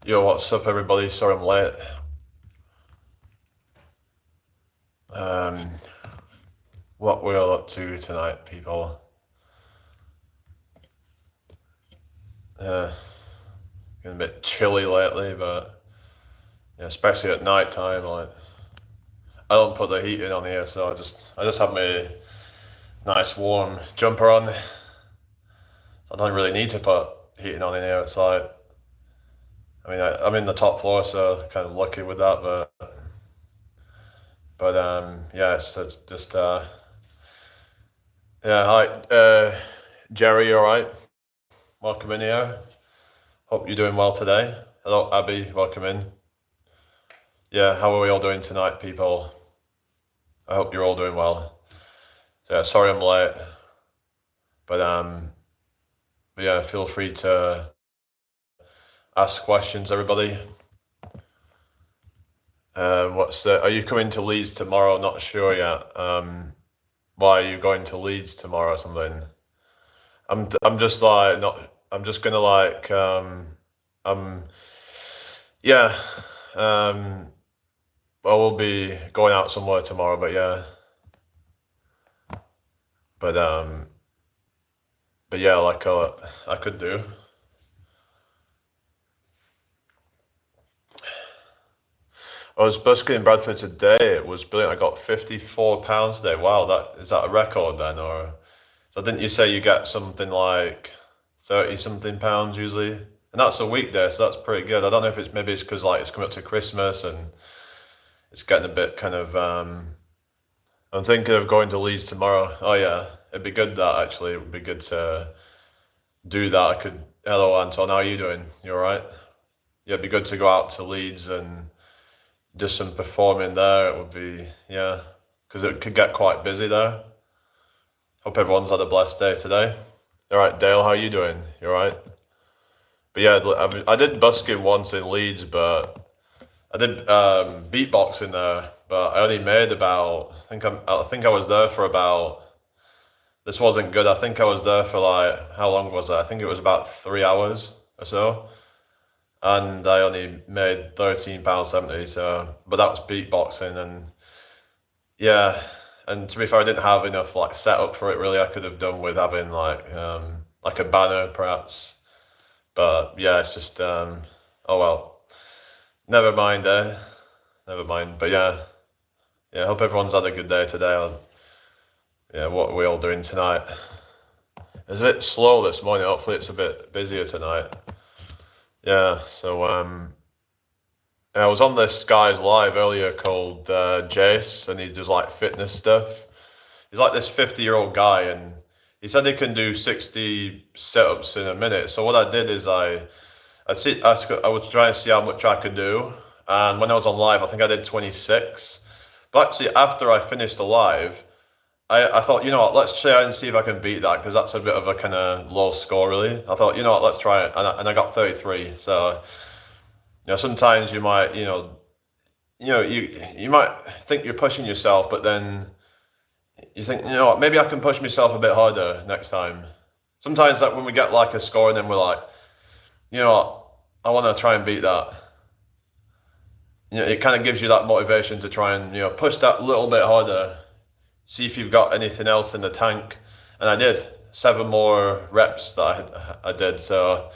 Yo, what's up, everybody? Sorry I'm late. What we're all up to tonight, people? Getting a bit chilly lately, but yeah, especially at night time. Like, I don't put the heating on here, so I just have my nice warm jumper on. I don't really need to put heating on in here. It's like, I mean, I'm in the top floor, so kind of lucky with that. But yeah, it's just yeah. Hi, Jerry. You all right? Welcome in here. Hope you're doing well today. Hello, Abby. Welcome in. Yeah, how are we all doing tonight, people? I hope you're all doing well. So yeah, sorry I'm late, but yeah, feel free to ask questions, everybody. Are you coming to Leeds tomorrow? Not sure yet. Why are you going to Leeds tomorrow or something? I'm just like not. I'm just gonna like yeah. Well, we'll be going out somewhere tomorrow, but yeah. But yeah, like I could do. I was busking in Bradford today. It was brilliant. I got £54 today. Wow, is that a record then, or so didn't you say you get something like 30 something pounds usually? And that's a weekday, so that's pretty good. I don't know if it's because like it's coming up to Christmas and it's getting a bit kind of I'm thinking of going to Leeds tomorrow. Oh yeah, it'd be good that actually. It would be good to do that. I could. Hello, Anton. How are you doing? You all right? Yeah, it'd be good to go out to Leeds and do some performing there. It would be yeah, because it could get quite busy there. Hope everyone's had a blessed day today. All right, Dale. How are you doing? You all right? But yeah, I did busking once in Leeds, but I did beatboxing there, but I only made about. I think I was there for about. This wasn't good. I think I was there for like how long was I? I think it was about 3 hours or so, and I only made £13.70. So, but that was beatboxing, and yeah, and to be fair, I didn't have enough like setup for it. Really, I could have done with having like a banner perhaps, but yeah, it's just oh well, never mind. Never mind. But yeah, yeah. I hope everyone's had a good day today. Yeah, what are we all doing tonight? It's a bit slow this morning. Hopefully, it's a bit busier tonight. Yeah. So I was on this guy's live earlier called Jace, and he does like fitness stuff. He's like this 50-year-old guy, and he said he can do 60 sit-ups in a minute. So what I did is I was trying to see how much I could do, and when I was on live, I think I did 26. But actually, after I finished the live, I thought, you know what, let's try and see if I can beat that, because that's a bit of a kind of low score, really. I thought, you know what, let's try it, and I got 33. So, you know, sometimes you might think you're pushing yourself, but then you think, you know what, maybe I can push myself a bit harder next time. Sometimes like when we get like a score and then we're like, you know what, I want to try and beat that. You know, it kind of gives you that motivation to try and, you know, push that little bit harder. See if you've got anything else in the tank. And I did 7 more reps that I did. So,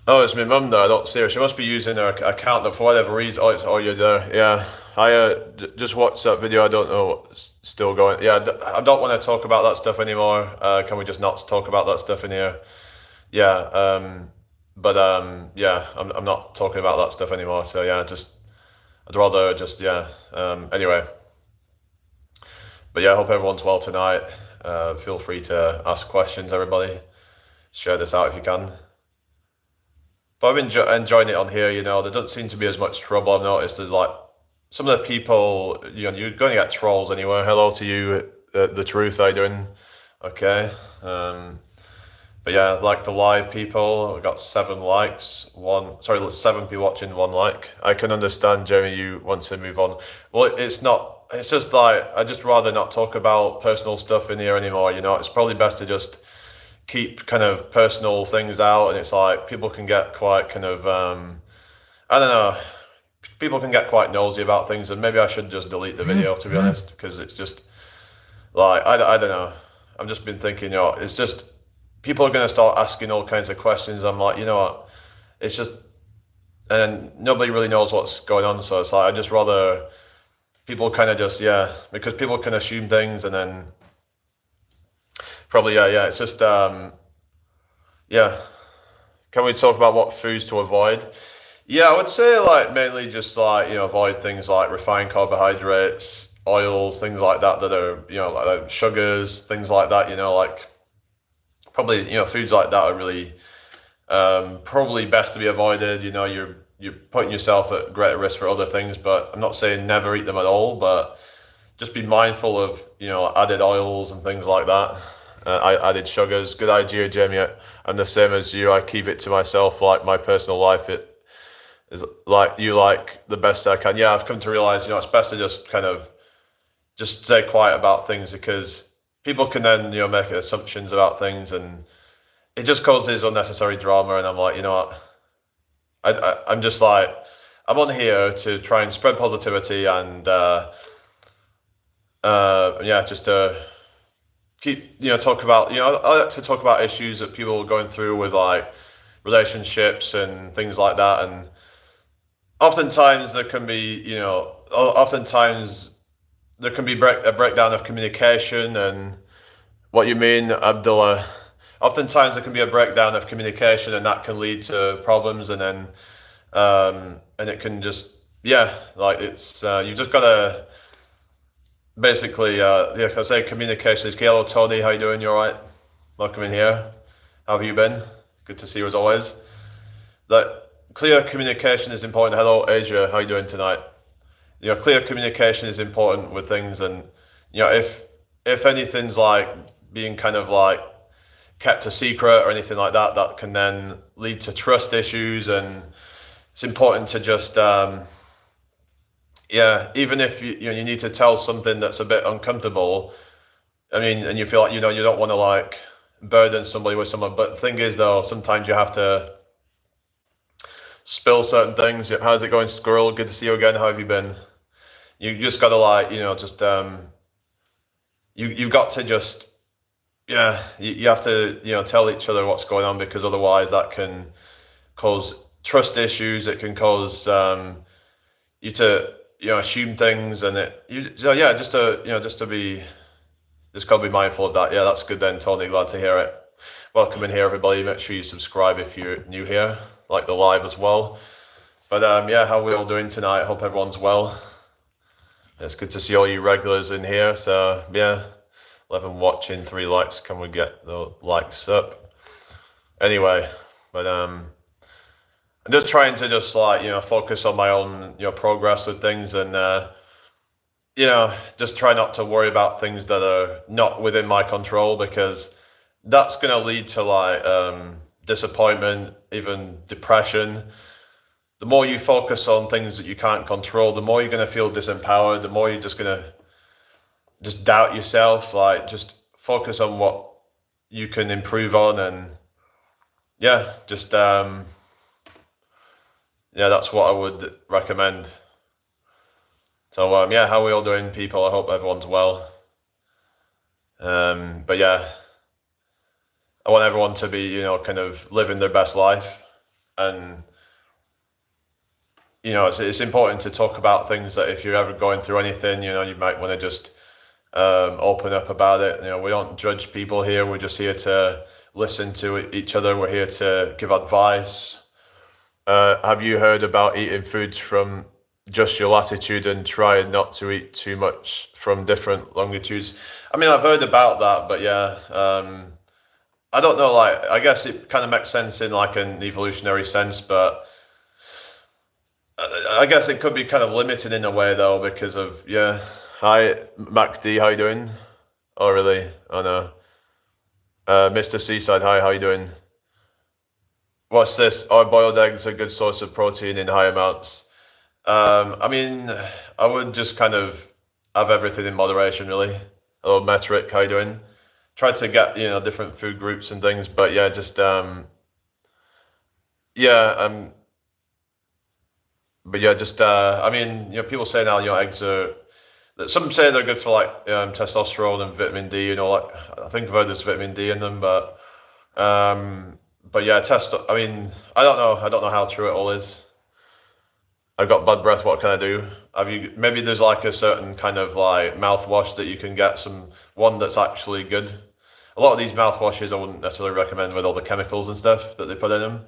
oh, it's my mum though. I don't see her. She must be using her account that for whatever reason. Oh, you're there. Yeah, I just watched that video. I don't know what's still going. Yeah, I don't want to talk about that stuff anymore. Can we just not talk about that stuff in here? Yeah. Yeah, I'm not talking about that stuff anymore. So yeah, I'd rather just yeah. Anyway. But yeah, I hope everyone's well tonight. Feel free to ask questions, everybody. Share this out if you can. But I've been enjoying it on here, you know. There doesn't seem to be as much trouble. I've noticed there's like some of the people, you know, you're going to get trolls anywhere. Hello to you, the truth. How you doing? Okay. But yeah, like the live people, we got 7 likes. 7 people watching, 1 like. I can understand, Jeremy, you want to move on. Well, it's not. It's just like I just rather not talk about personal stuff in here anymore. You know, it's probably best to just keep kind of personal things out, and it's like people can get quite kind of I don't know, people can get quite nosy about things, and maybe I should just delete the video, to be honest, because it's just like I don't know. I've just been thinking, it's just people are going to start asking all kinds of questions. I'm like, you know what, it's just, and nobody really knows what's going on, so it's like I just rather people kind of just, because people can assume things, and then probably, it's just yeah. Can we talk about what foods to avoid? Yeah, I would say like mainly just like, avoid things like refined carbohydrates, oils, things like that that are, like sugars, things like that, like probably, foods like that are really probably best to be avoided. You're putting yourself at greater risk for other things, but I'm not saying never eat them at all, but just be mindful of, added oils and things like that. Added sugars. Good idea, Jamie. I'm the same as you. I keep it to myself, like my personal life. It is like you like the best I can. Yeah, I've come to realize, it's best to just kind of just stay quiet about things, because people can then, make assumptions about things, and it just causes unnecessary drama. And I'm like, you know what? I'm just like, I'm on here to try and spread positivity, and just to keep, talk about, I like to talk about issues that people are going through with like relationships and things like that. And oftentimes there can be, a breakdown of communication. And what you mean, Abdullah? Oftentimes there can be a breakdown of communication, and that can lead to problems. And then, and it can just, like it's, you just gotta basically, I say communication is key. Hello, Tony. How you doing? You all right? Welcome in here. How have you been? Good to see you as always. That clear communication is important. Hello, Asia. How you doing tonight? Clear communication is important with things, and if anything's like being kind of like kept a secret or anything like that, that can then lead to trust issues. And it's important to just even if you need to tell something that's a bit uncomfortable, I mean, and you feel like you don't want to like burden somebody with someone, but the thing is though, sometimes you have to spill certain things. How's it going, Squirrel? Good to see you again. How have you been? You just gotta like, just you've got to just you have to tell each other what's going on, because otherwise that can cause trust issues. It can cause you to assume things, and just gotta be mindful of that. Yeah, that's good then, Tony. Glad to hear it. Welcome in here, everybody. Make sure you subscribe if you're new here, like the live as well. But how are we all doing tonight? Hope everyone's well. It's good to see all you regulars in here. So 11 watching, 3 likes. Can we get the likes up? Anyway, but I'm just trying to just like focus on my own progress with things, and just try not to worry about things that are not within my control, because that's going to lead to like disappointment, even depression. The more you focus on things that you can't control, the more you're going to feel disempowered, the more you're just going to just doubt yourself. Like, just focus on what you can improve on, and just that's what I would recommend. So how are we all doing, people? I hope everyone's well. But I want everyone to be kind of living their best life. And it's important to talk about things that if you're ever going through anything, you might want to just open up about it. We don't judge people here. We're just here to listen to each other. We're here to give advice. Have you heard about eating foods from just your latitude and try not to eat too much from different longitudes? I mean, I've heard about that, but I don't know. Like, I guess it kind of makes sense in like an evolutionary sense, but I guess it could be kind of limited in a way though, because of Hi, MacD, how you doing? Oh, really? Oh no. Mr. Seaside, hi, how you doing? What's this? Are boiled eggs a good source of protein in high amounts? I mean, I would just kind of have everything in moderation, really. Hello, Metric, how you doing? tried to get different food groups and things, but yeah, just yeah, but yeah, just I mean, people say now, eggs are. Some say they're good for like testosterone and vitamin D. Like I think I've heard there's vitamin D in them, um, but yeah, I mean, I don't know. I don't know how true it all is. I've got bad breath. What can I do? Have you? Maybe there's like a certain kind of like mouthwash that you can get one that's actually good. A lot of these mouthwashes I wouldn't necessarily recommend with all the chemicals and stuff that they put in them.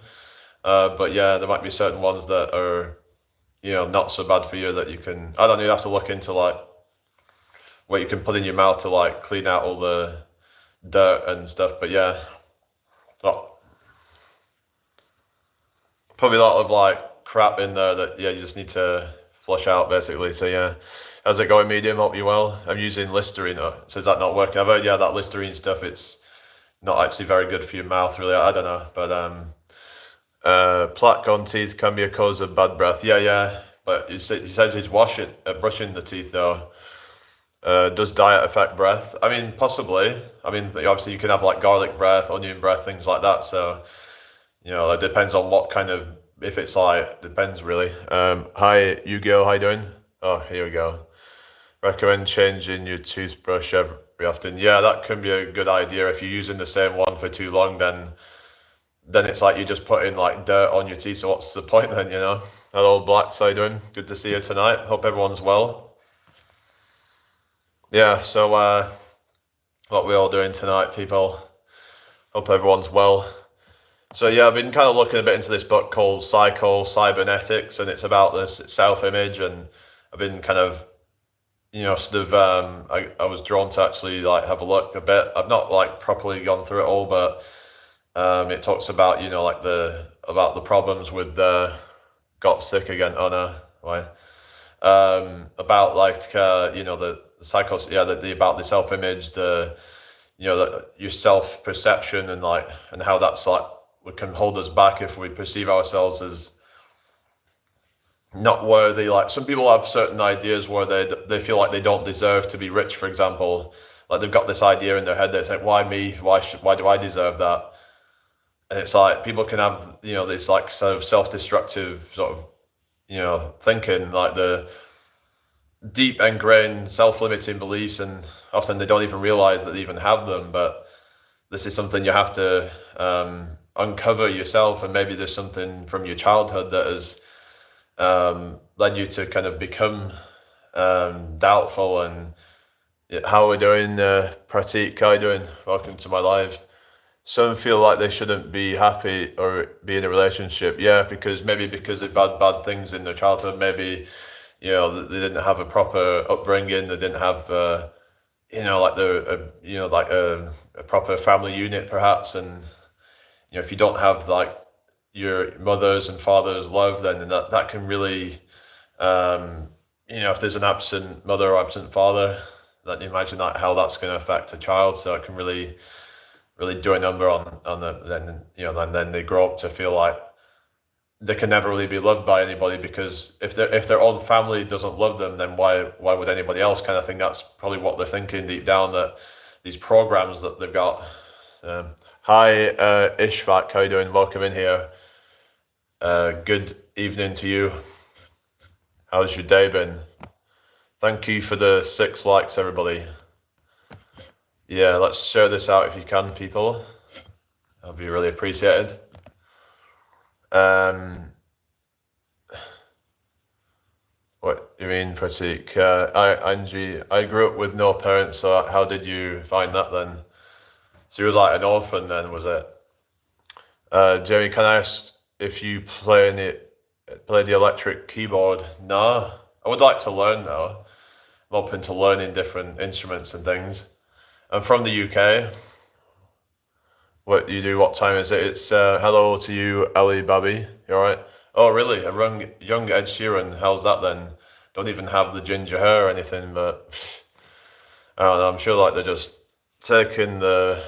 But yeah, there might be certain ones that are not so bad for you that you can. I don't know. You have to look into like what you can put in your mouth to like clean out all the dirt and stuff. But yeah, probably a lot of like crap in there that you just need to flush out basically. So yeah, how's it going, medium? Hope you well. I'm using Listerine. So is that not working? I've heard that Listerine stuff. It's not actually very good for your mouth, really. I don't know, but plaque on teeth can be a cause of bad breath. Yeah. But he says he's brushing the teeth though. Does diet affect breath? I mean, possibly. I mean, obviously you can have like garlic breath, onion breath, things like that. So, it depends on what kind of, if it's like, depends really. Hi, Yu-Gi-Oh, how you doing? Oh, here we go. Recommend changing your toothbrush every often. Yeah, that can be a good idea. If you're using the same one for too long, then it's like you're just putting like dirt on your teeth. So what's the point then, Hello, Blacks, how you doing? Good to see you tonight. Hope everyone's well. Yeah, so what we all doing tonight, people? Hope everyone's well. So yeah, I've been kind of looking a bit into this book called Cybernetics, and it's about this self-image, and I've been kind of, I was drawn to actually like have a look a bit. I've not like properly gone through it all, but it talks about like about the problems with got sick again. Oh no, why? About like the about the self-image, your self-perception, and how that's like can hold us back if we perceive ourselves as not worthy. Like some people have certain ideas where they feel like they don't deserve to be rich, for example. Like they've got this idea in their head. They say, why me? Why do I deserve that? And it's like people can have this like sort of self-destructive sort of thinking, like the deep ingrained self-limiting beliefs, and often they don't even realize that they even have them. But this is something you have to uncover yourself, and maybe there's something from your childhood that has led you to kind of become doubtful. And how are we doing, Pratik? How are you doing? Welcome to my live. Some feel like they shouldn't be happy or be in a relationship. Yeah, because they've had bad things in their childhood. Maybe they didn't have a proper upbringing. They didn't have a proper family unit, perhaps. And if you don't have like your mother's and father's love, then that can really if there's an absent mother or absent father, then imagine how that's going to affect a child. So it can really do a number on then they grow up to feel like they can never really be loved by anybody, because if their own family doesn't love them, then why would anybody else, kind of thing. That's probably what they're thinking deep down, that these programs that they've got. Hi, Ishfaq, how you doing? Welcome in here. Good evening to you. How's your day been? Thank you for the 6 likes, everybody. Yeah, let's share this out if you can, people. That'll be really appreciated. What do you mean, Pratik? Angie, I grew up with no parents, so how did you find that then? So you was like an orphan then, was it? Jerry, can I ask if you play the electric keyboard? No, I would like to learn though. I'm open to learning different instruments and things. I'm from the UK. What you do? What time is it? It's hello to you, Ali Babi. You alright? Oh, really? A young Ed Sheeran. How's that then? Don't even have the ginger hair or anything, but I don't know. I'm sure like they're just taking the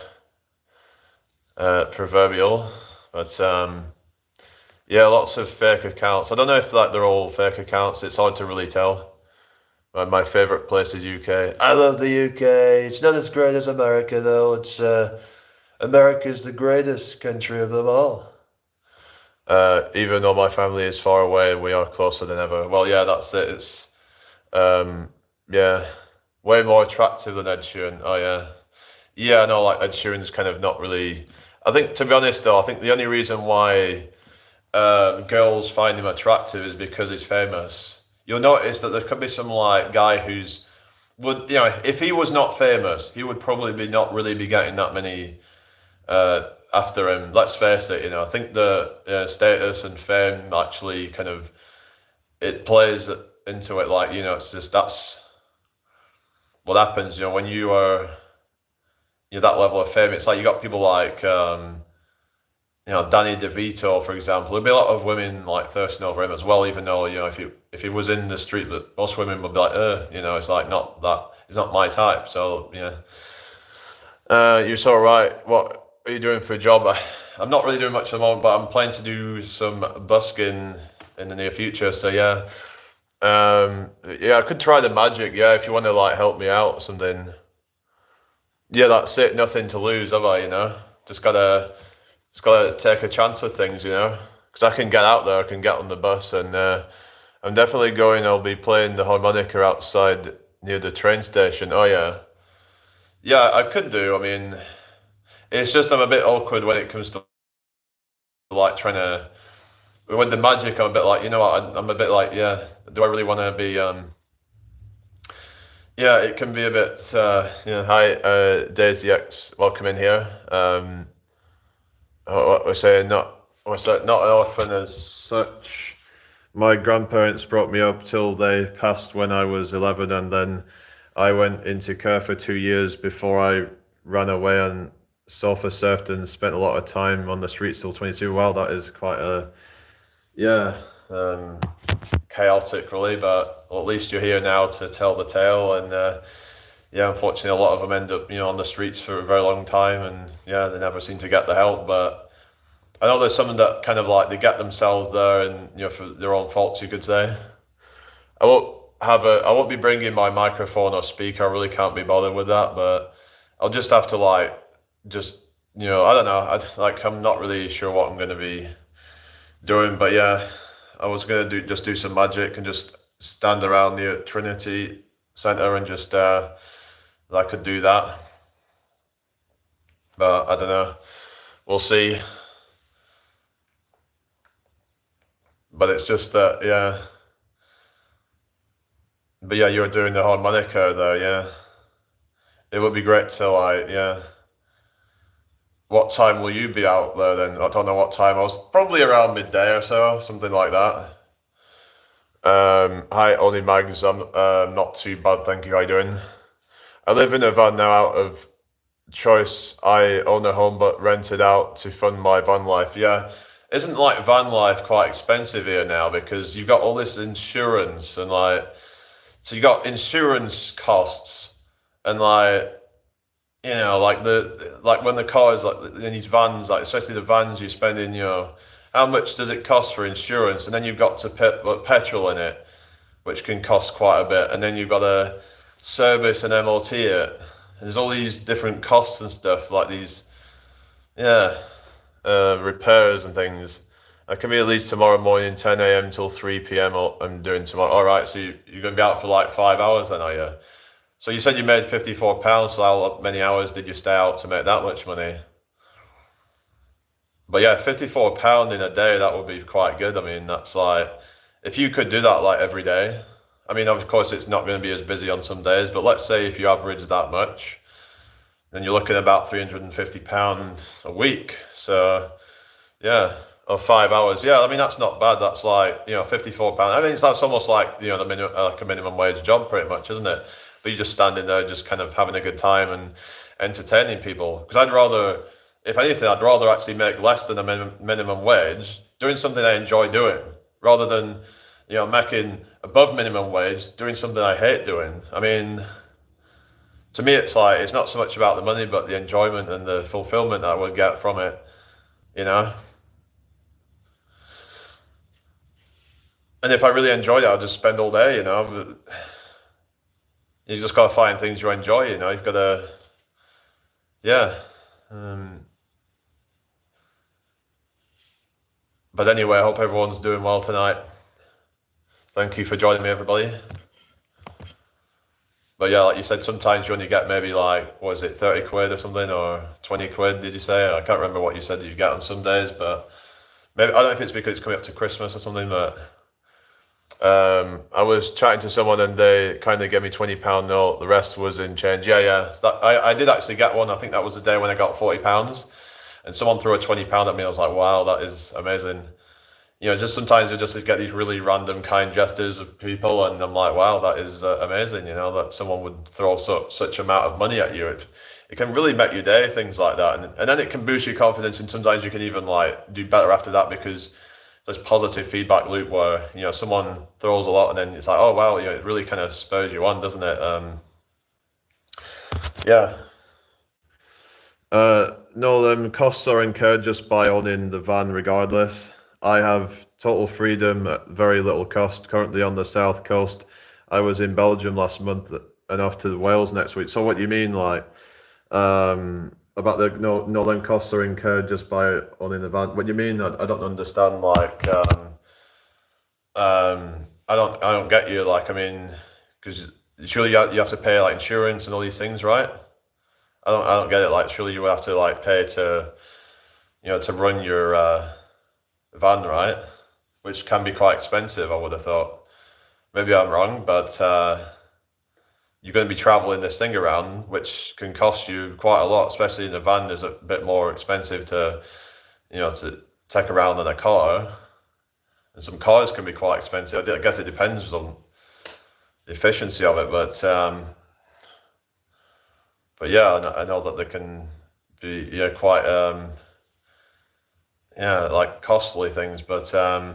proverbial. But yeah, lots of fake accounts. I don't know if like they're all fake accounts. It's hard to really tell. My favorite place is UK. I love the UK. It's not as great as America though. It's America's the greatest country of them all. Even though my family is far away, we are closer than ever. Well, yeah, that's it. It's um, yeah, way more attractive than Ed Sheeran. Oh yeah, yeah. No, like Ed Sheeran's kind of not really. I think, to be honest, though, I think the only reason why girls find him attractive is because he's famous. You'll notice that there could be some like guy who's would if he was not famous, he would probably be not really be getting that many after him. Let's face it, I think the status and fame actually kind of it plays into it. Like it's just that's what happens. When you are that level of fame, it's like you got people like Danny DeVito, for example. There'd be a lot of women like thirsting over him as well, even though if he was in the street, that most women would be like, it's like not that. It's not my type. So yeah. You're so right. What are you doing for a job? I'm not really doing much at the moment, but I'm planning to do some busking in the near future. So yeah, yeah, I could try the magic. Yeah, if you want to like help me out or something. Yeah, that's it. Nothing to lose, have I? Just gotta take a chance with things. Because I can get out there, I can get on the bus, and I'm definitely going. I'll be playing the harmonica outside near the train station. Oh yeah, yeah, I could do. I mean, it's just I'm a bit awkward when it comes to like trying to with the magic. I'm a bit like, what? I'm a bit like, yeah. Do I really want to be? Yeah, it can be a bit. Hi, Daisy X. Welcome in here. What we're saying, not what's that? Not an orphan as such. My grandparents brought me up till they passed when I was 11, and then I went into care for 2 years before I ran away and sofa surfed and spent a lot of time on the streets till 22. Wow, that is quite a yeah, chaotic really, but at least you're here now to tell the tale. And yeah, unfortunately, a lot of them end up on the streets for a very long time, and yeah, they never seem to get the help. But I know there's some that kind of like they get themselves there, and for their own faults, you could say. I won't be bringing my microphone or speaker. I really can't be bothered with that, but I'll just have to like just I don't know. I'm not really sure what I'm going to be doing, but yeah, I was gonna do some magic and just stand around the Trinity Center and just I could do that, but I don't know. We'll see. But it's just that, yeah. But yeah, you're doing the harmonica though, yeah. It would be great to like, yeah. What time will you be out there then? I don't know what time. I was probably around midday or so, something like that. Hi, Only Mags. I'm not too bad, thank you. How you doing? I live in a van now out of choice. I own a home but rent it out to fund my van life. Yeah. Isn't like van life quite expensive here now because you've got all this insurance and like so you got insurance costs and like like like when the car is like in these vans, like especially the vans you're spending, how much does it cost for insurance? And then you've got to put petrol in it, which can cost quite a bit, and then you've got to service and MOT it. And there's all these different costs and stuff, like these, yeah, repairs and things. I can be at least tomorrow morning, 10 a.m. till 3 p.m. I'm doing tomorrow. All right, so you're going to be out for like 5 hours then, are you? So you said you made £54, so how many hours did you stay out to make that much money? But yeah, £54 in a day, that would be quite good. I mean, that's like, if you could do that like every day, I mean, of course, it's not going to be as busy on some days, but let's say if you average that much, then you're looking at about £350 a week. So yeah, or 5 hours. Yeah, I mean, that's not bad. That's like, £54. I mean, that's almost like, the minimum, like a minimum wage job pretty much, isn't it? But you're just standing there, just kind of having a good time and entertaining people. Because if anything, I'd rather actually make less than a minimum wage doing something I enjoy doing rather than, making above minimum wage doing something I hate doing. I mean, to me, it's like, it's not so much about the money, but the enjoyment and the fulfillment that I would get from it, you know? And if I really enjoyed it, I'd just spend all day, You just gotta find things you enjoy. You've gotta, yeah. Um, but anyway, I hope everyone's doing well tonight. Thank you for joining me, everybody. But yeah, like you said, sometimes you only get maybe like, what is it, 30 quid or something, or 20 quid, did you say? I can't remember what you said that you get on some days, but maybe, I don't know if it's because it's coming up to Christmas or something, but I was chatting to someone and they kind of gave me £20 note. The rest was in change. Yeah. I did actually get one. I think that was the day when I got £40, and someone threw a £20 at me. I was like, wow, that is amazing. Just sometimes you just get these really random kind gestures of people, and I'm like, wow, that is amazing. That someone would throw such amount of money at you. It can really make your day, things like that, and then it can boost your confidence, and sometimes you can even like do better after that because this positive feedback loop where someone throws a lot and then it's like, oh wow, it really kind of spurs you on, doesn't it? Yeah. No, costs are incurred just by owning the van regardless. I have total freedom at very little cost, currently on the south coast. I was in Belgium last month and off to Wales next week. So what you mean, like, about the no, then costs are incurred just by owning the van? What you mean? I don't understand, like, I don't get you. Like, I mean, because surely you have to pay like insurance and all these things, right? I don't get it. Like, surely you would have to like pay to run your van, right? Which can be quite expensive, I would have thought. Maybe I'm wrong, but you're going to be traveling this thing around, which can cost you quite a lot, especially in a van. Is a bit more expensive to take around than a car. And some cars can be quite expensive. I guess it depends on the efficiency of it, but yeah, I know that they can be quite like costly things. But I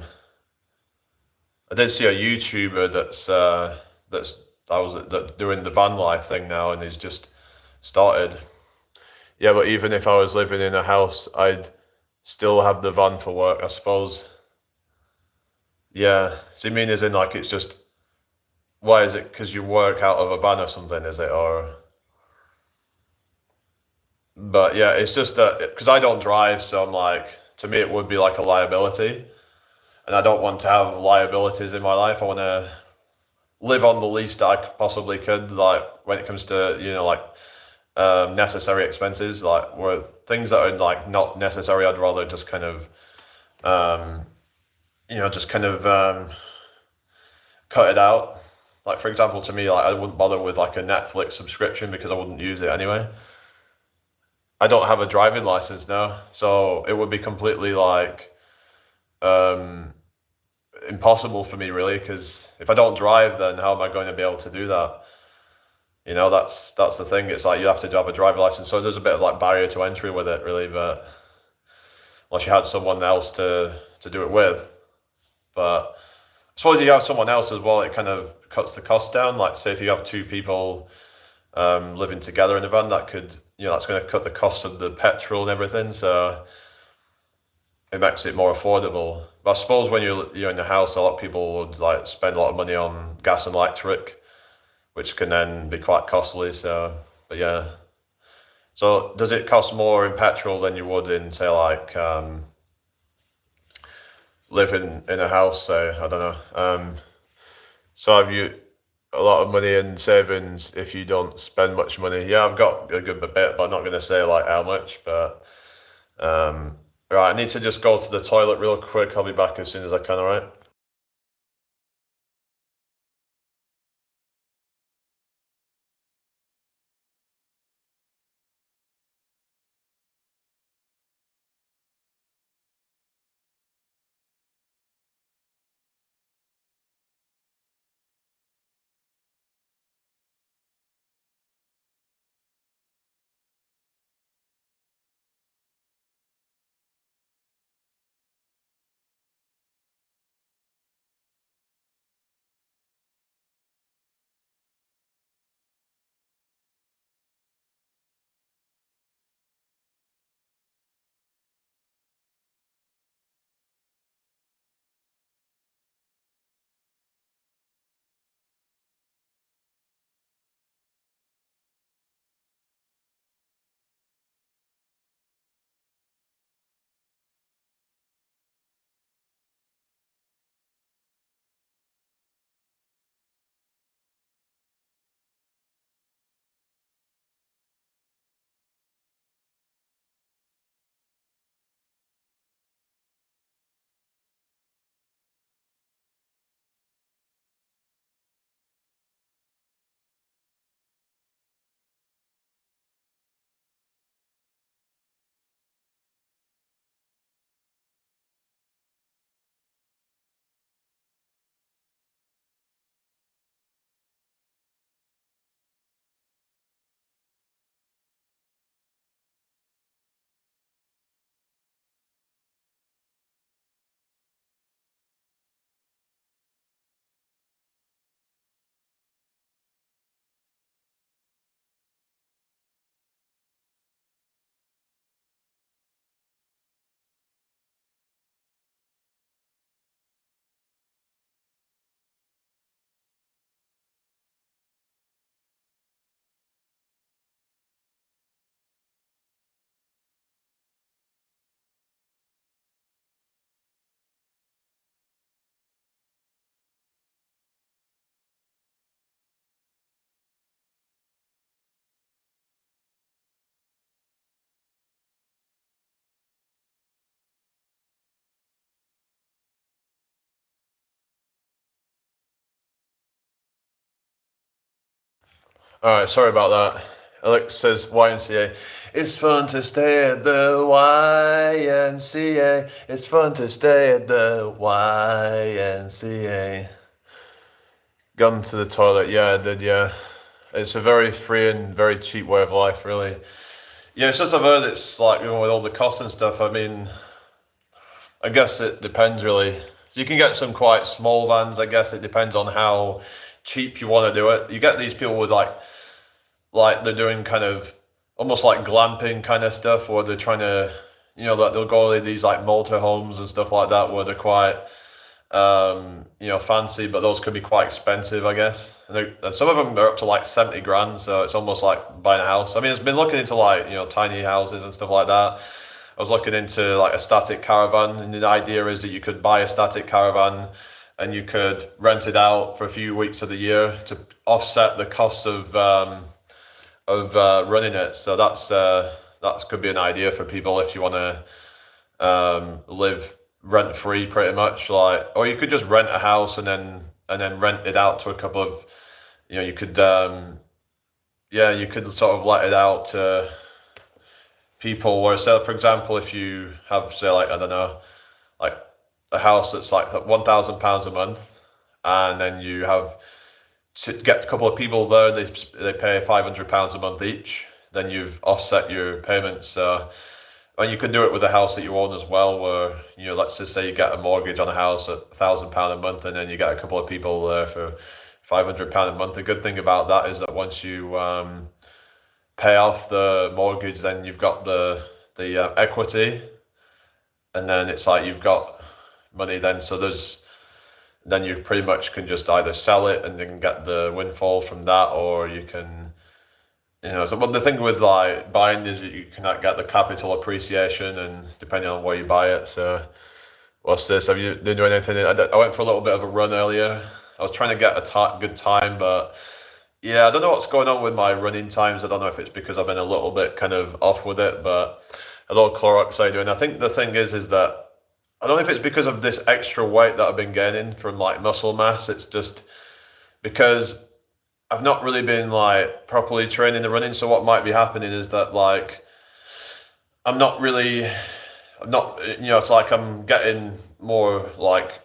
did see a YouTuber that's doing the van life thing now, and he's just started. Yeah, but even if I was living in a house, I'd still have the van for work, I suppose. Yeah. So you mean as in like it's just why is it because you work out of a van or something, is it? Or but yeah, it's just that because I don't drive, so I'm like, to me it would be like a liability, and I don't want to have liabilities in my life. I want to live on the least I possibly could, like when it comes to like necessary expenses, like where things that are like not necessary, I'd rather just kind of um, just kind of cut it out. Like for example, to me, like I wouldn't bother with like a Netflix subscription because I wouldn't use it anyway. I don't have a driving license now, so it would be completely like um, impossible for me really. Because if I don't drive, then how am I going to be able to do that? That's the thing. It's like you have to have a driving license, so there's a bit of like barrier to entry with it, really. But unless you had someone else to do it with, but I suppose if you have someone else as well, it kind of cuts the cost down. Like say if you have two people living together in a van, that could that's going to cut the cost of the petrol and everything. So it makes it more affordable. But I suppose when you're in the house, a lot of people would like spend a lot of money on gas and electric, which can then be quite costly. So, but yeah. So does it cost more in petrol than you would in say like living in a house? Say I don't know. So have you a lot of money in savings if you don't spend much money? Yeah, I've got a good bit, but I'm not going to say like how much. But right, I need to just go to the toilet real quick. I'll be back as soon as I can. All right. All right, sorry about that. Alex says YMCA. It's fun to stay at the YMCA. It's fun to stay at the YMCA. Gone to the toilet. Yeah, I did. Yeah. It's a very free and very cheap way of life, really. Yeah, it's just I've heard it's like, you know, with all the costs and stuff. I mean, I guess it depends really. You can get some quite small vans. I guess it depends on how cheap you want to do it. You get these people with like they're doing kind of almost like glamping kind of stuff, where they're trying to, you know, like they'll go to these like motorhomes and stuff like that, where they're quite, you know, fancy, but those could be quite expensive, I guess. And some of them are up to like 70 grand, so it's almost like buying a house. I mean, it's been looking into like, you know, tiny houses and stuff like that. I was looking into like a static caravan, and the idea is that you could buy a static caravan and you could rent it out for a few weeks of the year to offset the cost of running it. So that could be an idea for people if you want to live rent free, pretty much. Like, or you could just rent a house and then rent it out to a couple of, you know, you could yeah, you could sort of let it out to people. Where, say, for example, if you have, say, like, I don't know, like a house that's like £1,000 a month, and then you have to get a couple of people there, they pay £500 a month each, then you've offset your payments. So, and you can do it with a house that you own as well, where, you know, let's just say you get a mortgage on a house at £1,000 a month, and then you get a couple of people there for £500 a month. The good thing about that is that once you pay off the mortgage, then you've got the equity, and then it's like you've got money then. So then you pretty much can just either sell it and then get the windfall from that, or you can, you know. So, but the thing with like buying is that you cannot get the capital appreciation, and depending on where you buy it. So, what's this? Have you been doing anything? I went for a little bit of a run earlier. I was trying to get a good time, but yeah, I don't know what's going on with my running times. I don't know if it's because I've been a little bit kind of off with it, but hello, Clorox, how you doing? I think the thing is that I don't know if it's because of this extra weight that I've been gaining from like muscle mass. It's just because I've not really been like properly training the running. So what might be happening is that like I'm not, you know, it's like I'm getting more like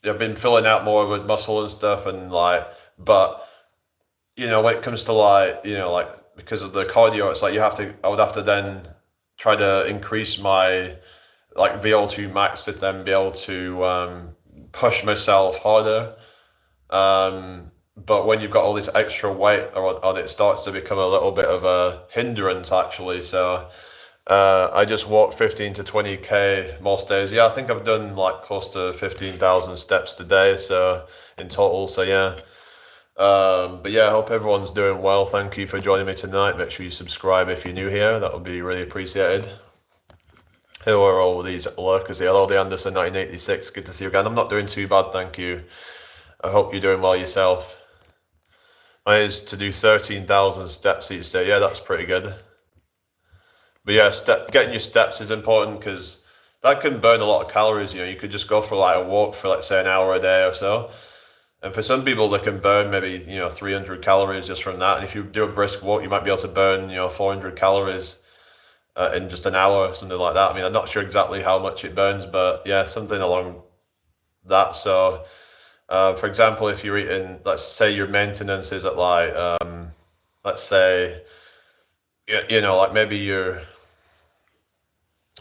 I've been filling out more with muscle and stuff, and like, but you know, when it comes to like, you know, like because of the cardio, it's like I would have to then try to increase my like VO2 max to then be able to push myself harder. But when you've got all this extra weight on it, starts to become a little bit of a hindrance actually. So I just walk 15 to 20k most days. Yeah, I think I've done like close to 15,000 steps today, so in total. So yeah. But yeah, I hope everyone's doing well. Thank you for joining me tonight. Make sure you subscribe if you're new here. That would be really appreciated. Who are all these lurkers here? Hello, the Anderson 1986. Good to see you again. I'm not doing too bad, thank you. I hope you're doing well yourself. Mine is to do 13,000 steps each day. Yeah, that's pretty good. But yeah, getting your steps is important, because that can burn a lot of calories. You know, you could just go for like a walk for, let's say, an hour a day or so. And for some people, they can burn maybe, you know, 300 calories just from that. And if you do a brisk walk, you might be able to burn, you know, 400 calories in just an hour or something like that. I mean, I'm not sure exactly how much it burns, but yeah, something along that. So, for example, if you're eating, let's say your maintenance is at like, let's say, you know, like maybe your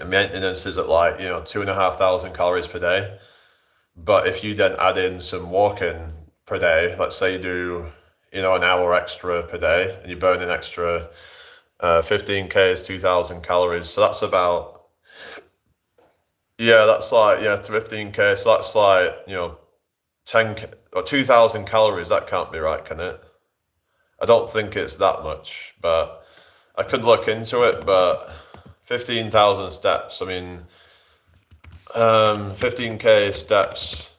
maintenance is at like, you know, 2,500 calories per day. But if you then add in some walking per day, let's say you do, you know, an hour extra per day, and you burn an extra 15k is 2,000 calories. So that's about, yeah, that's like, yeah, 15k. So that's like, you know, 10 or 2,000 calories. That can't be right, can it? I don't think it's that much, but I could look into it. But 15,000 steps, I mean, 15k steps,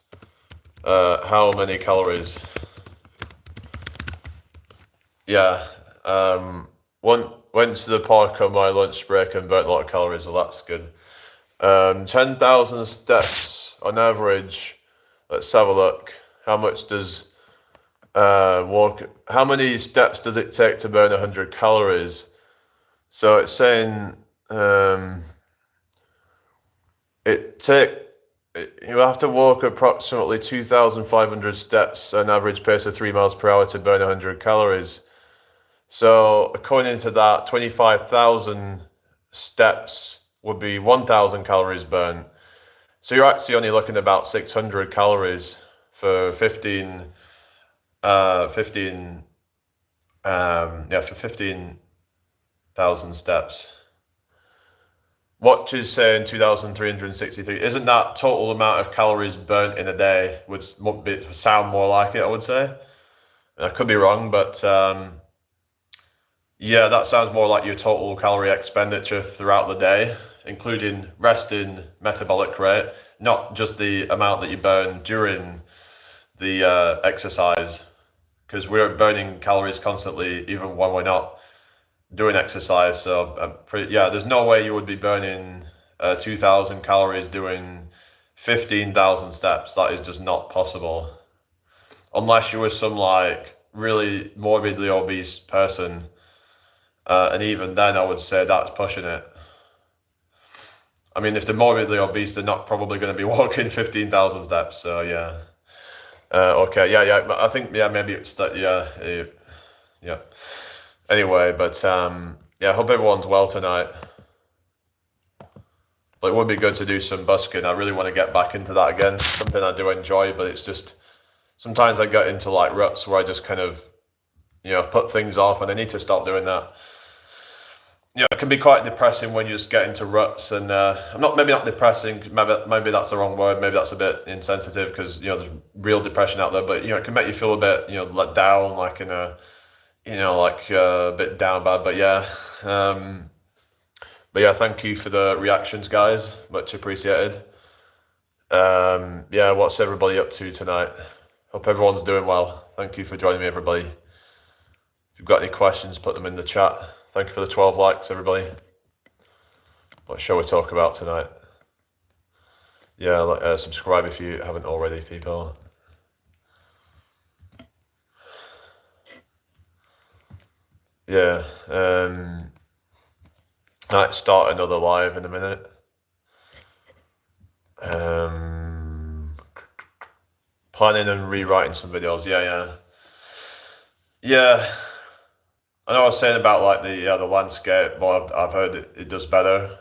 how many calories? Yeah, went to the park on my lunch break and burnt a lot of calories, so that's good. 10,000 steps on average. Let's have a look. How much does walk. How many steps does it take to burn 100 calories? So it's saying it take you have to walk approximately 2,500 steps, an average pace of 3 miles per hour to burn 100 calories. So according to that, 25,000 steps would be 1,000 calories burnt. So you're actually only looking at about 600 calories for 15 for 15,000 steps. Watch is saying 2,363. Isn't that total amount of calories burnt in a day? Would sound more like it, I would say. I could be wrong, but yeah, that sounds more like your total calorie expenditure throughout the day, including resting metabolic rate, not just the amount that you burn during the exercise, because we're burning calories constantly, even when we're not doing exercise. So there's no way you would be burning 2,000 calories doing 15,000 steps. That is just not possible, unless you were some like really morbidly obese person. And even then, I would say that's pushing it. I mean, if they're morbidly obese, they're not probably going to be walking 15,000 steps. So yeah. Okay. Yeah. I think maybe it's that. Yeah. Anyway, but I hope everyone's well tonight. But it would be good to do some busking. I really want to get back into that again. Something I do enjoy, but it's just sometimes I get into like ruts where I just kind of put things off, and I need to stop doing that. It can be quite depressing when you just get into ruts, and maybe not depressing. Maybe that's the wrong word. Maybe that's a bit insensitive, because there's real depression out there. But it can make you feel a bit let down, like in a a bit down bad. But thank you for the reactions, guys. Much appreciated. What's everybody up to tonight? Hope everyone's doing well. Thank you for joining me, everybody. If you've got any questions, put them in the chat. Thank you for the 12 likes, everybody. What shall we talk about tonight? Subscribe if you haven't already, people. Might start another live in a minute. Planning and rewriting some videos. I know I was saying about like the landscape, but I've heard it does better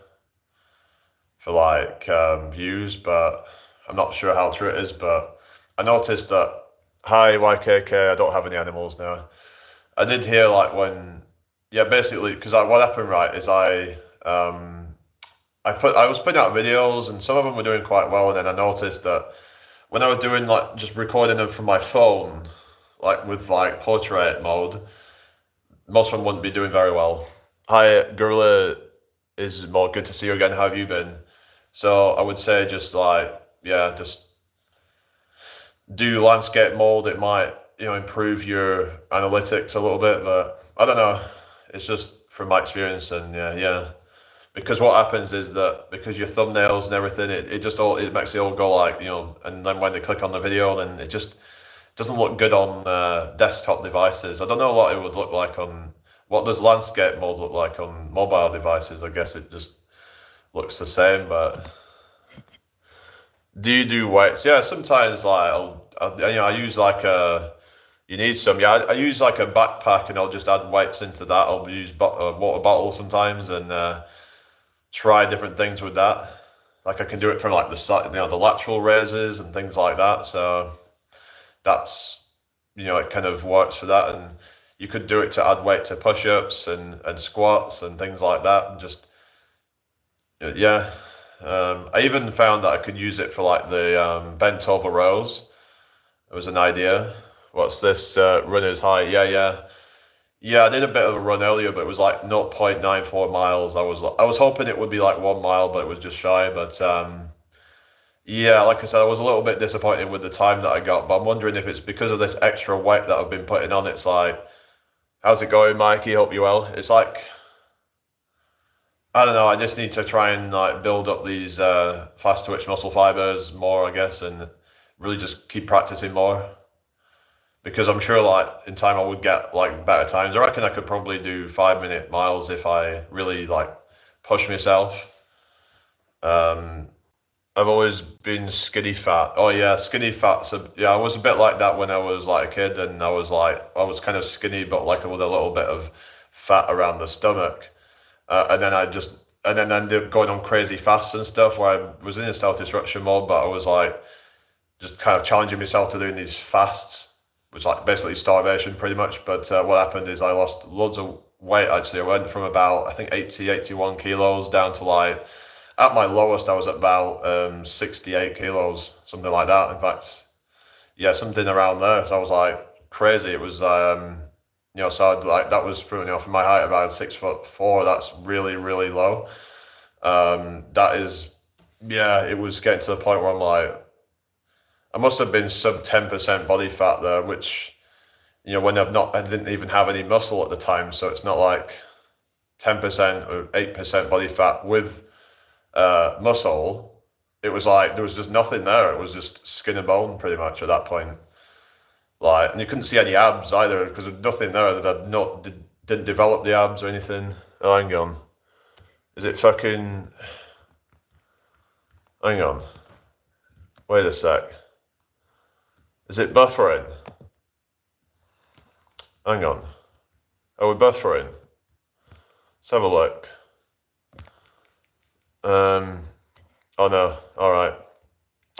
for like views, but I'm not sure how true it is. But I noticed that. Hi YKK, I don't have any animals now. I did hear like when basically, because what happened right is I was putting out videos, and some of them were doing quite well, and then I noticed that when I was doing like just recording them from my phone, like with like portrait mode, most of them wouldn't be doing very well. Hi, Gorilla is more good to see you again. How have you been? So I would say just just do landscape mode. It might improve your analytics a little bit, but I don't know. It's just from my experience, and because what happens is that because your thumbnails and everything, it makes it all go like and then when they click on the video, then it just doesn't look good on desktop devices. I don't know what it would look like what does landscape mode look like on mobile devices. I guess it just looks the same. But do you do weights? Yeah, sometimes like I use like you need some. I use like a backpack, and I'll just add weights into that. I'll use water bottles sometimes, and try different things with that. Like I can do it from like the lateral raises and things like that. So that's it kind of works for that. And you could do it to add weight to push-ups and squats and things like that, and just I even found that I could use it for like the bent over rows. It was an idea. What's this? Runner's high. I did a bit of a run earlier, but it was like 0.94 miles. I was hoping it would be like 1 mile, but it was just shy. But like I said, I was a little bit disappointed with the time that I got. But I'm wondering if it's because of this extra weight that I've been putting on. It's like, how's it going, Mikey? Hope you well. It's like, I don't know. I just need to try and like build up these fast twitch muscle fibers more, I guess, and really just keep practicing more. because I'm sure like in time I would get like better times. I reckon I could probably do 5 minute miles if I really like push myself. Um, I've always been skinny fat. Oh yeah, skinny fat. So yeah, I was a bit like that when I was like a kid, and I was kind of skinny, but like with a little bit of fat around the stomach. And then and then ended up going on crazy fasts and stuff where I was in a self-destruction mode, but I was like just kind of challenging myself to doing these fasts, which like basically starvation pretty much. But what happened is I lost loads of weight actually. I went from about, I think 80, 81 kilos down to like, at my lowest, I was at about 68 kilos, something like that. In fact, yeah, something around there. So I was like crazy. It was, so I'd, like that was for, for my height about 6'4". That's really, really low. That is, yeah, it was getting to the point where I'm like, I must have been sub 10% body fat there, which, when I didn't even have any muscle at the time. So it's not like 10% or 8% body fat with muscle. It was like, there was just nothing there. It was just skin and bone pretty much at that point. Like, and you couldn't see any abs either because there's nothing there that didn't develop the abs or anything. Oh, hang on. Is it fucking, hang on. Wait a sec. Is it buffering? Hang on. Are we buffering? Let's have a look. Oh no, alright.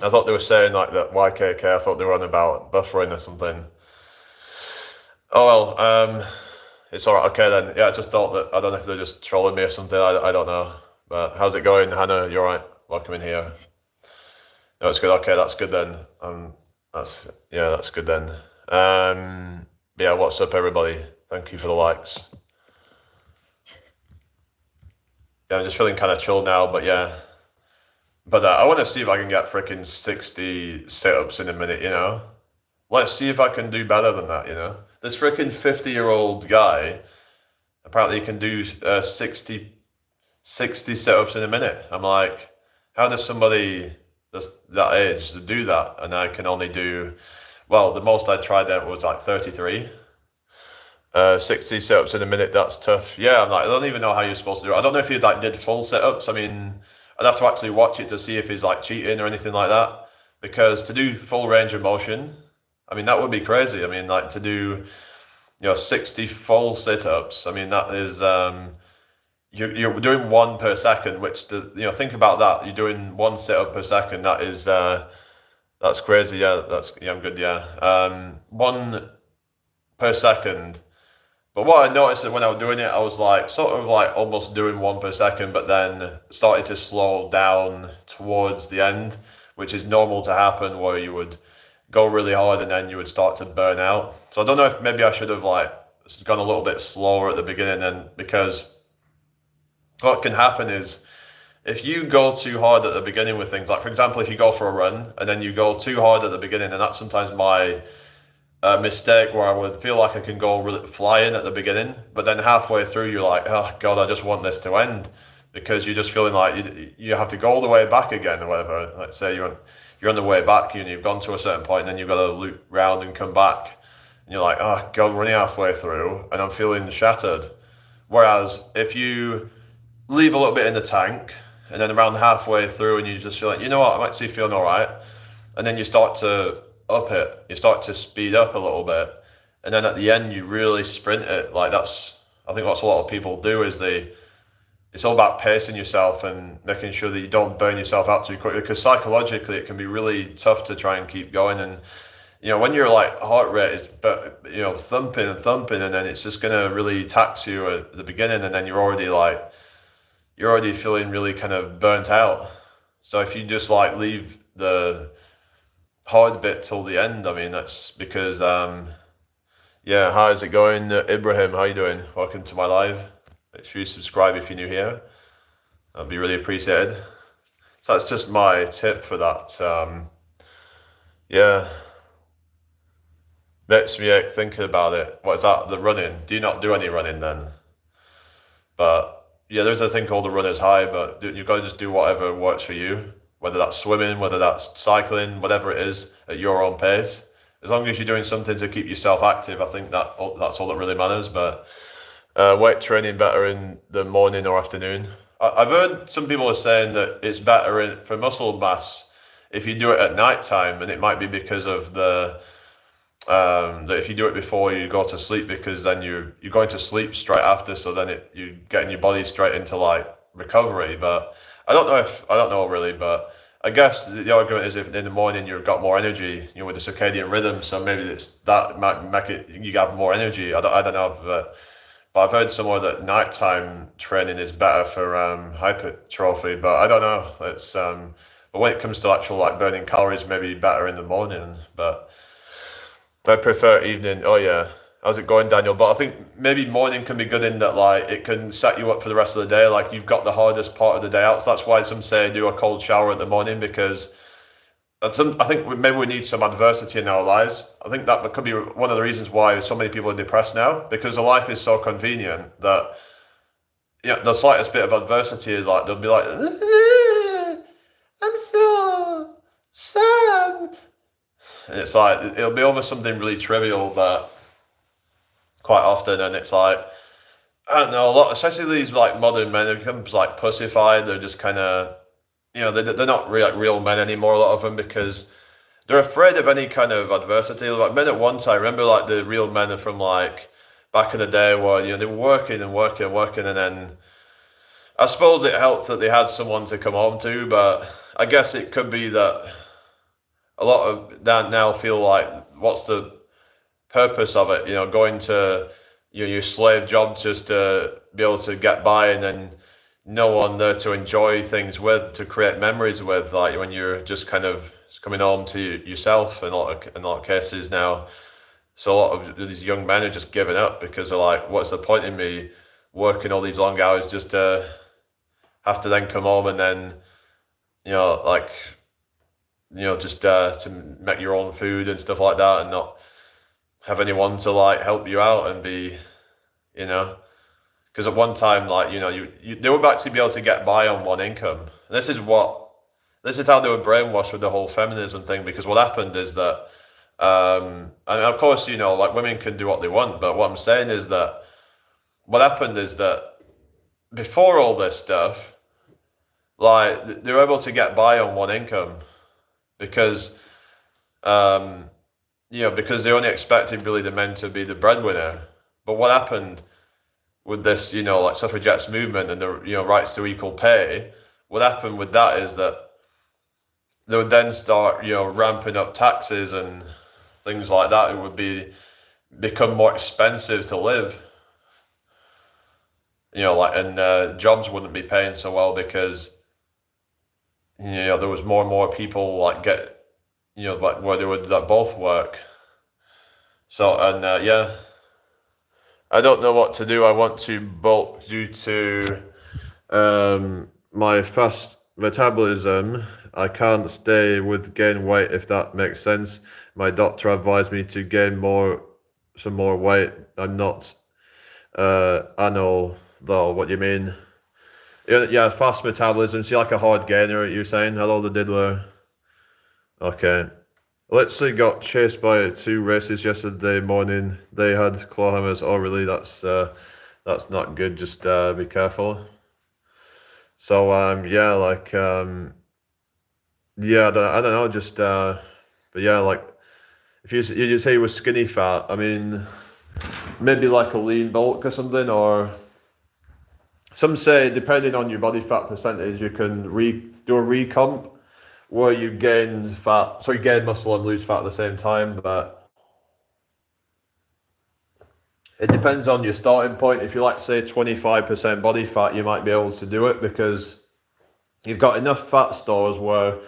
I thought they were saying like that YKK, I thought they were on about buffering or something. Oh well, it's alright, okay then. Yeah, I just thought that, I don't know if they're just trolling me or something, I don't know. But how's it going, Hannah? You alright? Welcome in here. No, it's good, okay, that's good then. That's good then. Yeah, what's up everybody? Thank you for the likes. Yeah, I'm just feeling kind of chill now, but yeah. But I want to see if I can get freaking 60 sit-ups in a minute, Let's see if I can do better than that, This freaking 50-year-old guy, apparently can do 60 sit-ups in a minute. I'm like, how does somebody that age to do that? And I can only do, well, the most I tried out was like 33. 60 sit-ups in a minute, that's tough. Yeah, I'm like, I don't even know how you're supposed to do it. I don't know if he like did full sit-ups. I mean, I'd have to actually watch it to see if he's like cheating or anything like that. Because to do full range of motion, I mean, that would be crazy. I mean, like to do, 60 full sit-ups. I mean, that is, you're doing one per second, which think about that. You're doing one sit-up per second. That is, that's crazy. Yeah, I'm good. Yeah, one per second. But what I noticed that when I was doing it, I was like sort of like almost doing one per second, but then started to slow down towards the end, which is normal to happen where you would go really hard and then you would start to burn out. So I don't know if maybe I should have like gone a little bit slower at the beginning, and because what can happen is if you go too hard at the beginning with things, like for example, if you go for a run and then you go too hard at the beginning, and that's sometimes my mistake where I would feel like I can go really flying at the beginning, but then halfway through you're like, oh god, I just want this to end, because you're just feeling like you have to go all the way back again or whatever. Let's say you're on the way back and you've gone to a certain point and then you've got to loop round and come back, and you're like, oh god, we're only halfway through and I'm feeling shattered. Whereas if you leave a little bit in the tank and then around halfway through and you just feel like, you know what, I'm actually feeling all right, and then you start to up it, you start to speed up a little bit, and then at the end you really sprint it. Like I think that's what a lot of people do, is it's all about pacing yourself and making sure that you don't burn yourself out too quickly, because psychologically it can be really tough to try and keep going. And when your like heart rate is thumping and thumping, and then it's just gonna really tax you at the beginning, and then you're already feeling really kind of burnt out. So if you just like leave the hard bit till the end, I mean, that's because yeah, how's it going, Ibrahim? How you doing? Welcome to my live. Make sure you subscribe if you're new here, that'd be really appreciated. So that's just my tip for that. Yeah, makes me thinking about it. What is that, the running? Do you not do any running then? But yeah, there's a thing called the runner's high, but you've got to just do whatever works for you, whether that's swimming, whether that's cycling, whatever it is, at your own pace. as long as you're doing something to keep yourself active, I think that's all that really matters. But weight training better in the morning or afternoon. I've heard some people are saying that it's better for muscle mass if you do it at night time, and it might be because of that if you do it before you go to sleep, because then you're going to sleep straight after, so then you getting your body straight into like recovery. But I don't know really, but I guess the argument is if in the morning you've got more energy, with the circadian rhythm, so maybe that might make it you have more energy. I don't know, but I've heard somewhere that nighttime training is better for hypertrophy, but I don't know. But when it comes to actual like burning calories, maybe better in the morning. But I prefer evening. Oh yeah. How's it going, Daniel? But I think maybe morning can be good in that like it can set you up for the rest of the day. Like you've got the hardest part of the day out. So that's why some say do a cold shower in the morning, because I think maybe we need some adversity in our lives. I think that could be one of the reasons why so many people are depressed now, because the life is so convenient that the slightest bit of adversity is like they'll be like, I'm so sad. And it's like it'll be over something really trivial that quite often, and it's like I don't know, a lot, especially these like modern men, they become like pussified. They're just kind of they're not real men anymore, a lot of them, because they're afraid of any kind of adversity. Like men at one time, remember like the real men from like back in the day where they were working and working and working, and then I suppose it helped that they had someone to come home to, but I guess it could be that a lot of that now feel like, what's the purpose of it? Going to your slave job just to be able to get by, and then no one there to enjoy things with, to create memories with, like when you're just kind of coming home to yourself in a lot of cases now. So a lot of these young men are just giving up because they're like, what's the point in me working all these long hours just to have to then come home and then just to make your own food and stuff like that, and not have anyone to like help you out and be, because at one time, like, they would actually be able to get by on one income. This is how they were brainwashed with the whole feminism thing, because what happened is that, and of course, like women can do what they want, but what I'm saying is that what happened is that before all this stuff, like they were able to get by on one income because, because they only expected really the men to be the breadwinner. But what happened with this, like suffragettes movement and the, rights to equal pay, what happened with that is that they would then start, ramping up taxes and things like that. It would become more expensive to live, and jobs wouldn't be paying so well because, there was more and more people like like where they would both work. So, and I don't know what to do. I want to bulk due to my fast metabolism. I can't stay with gain weight, if that makes sense. My doctor advised me to gain some more weight. I'm not. I know though what you mean. Yeah, fast metabolism. So you're like a hard gainer, you're saying? Hello, the diddler. Okay. Literally got chased by 2 races yesterday morning. They had clawhammers. Oh, really? That's not good. Just be careful. So yeah, like yeah, I don't know. Just but yeah, like if you say you were skinny fat, I mean, maybe like a lean bulk or something, or some say depending on your body fat percentage, you can do a recomp where you gain fat, so you gain muscle and lose fat at the same time, but it depends on your starting point. If you're like, say, 25% body fat, you might be able to do it because you've got enough fat stores where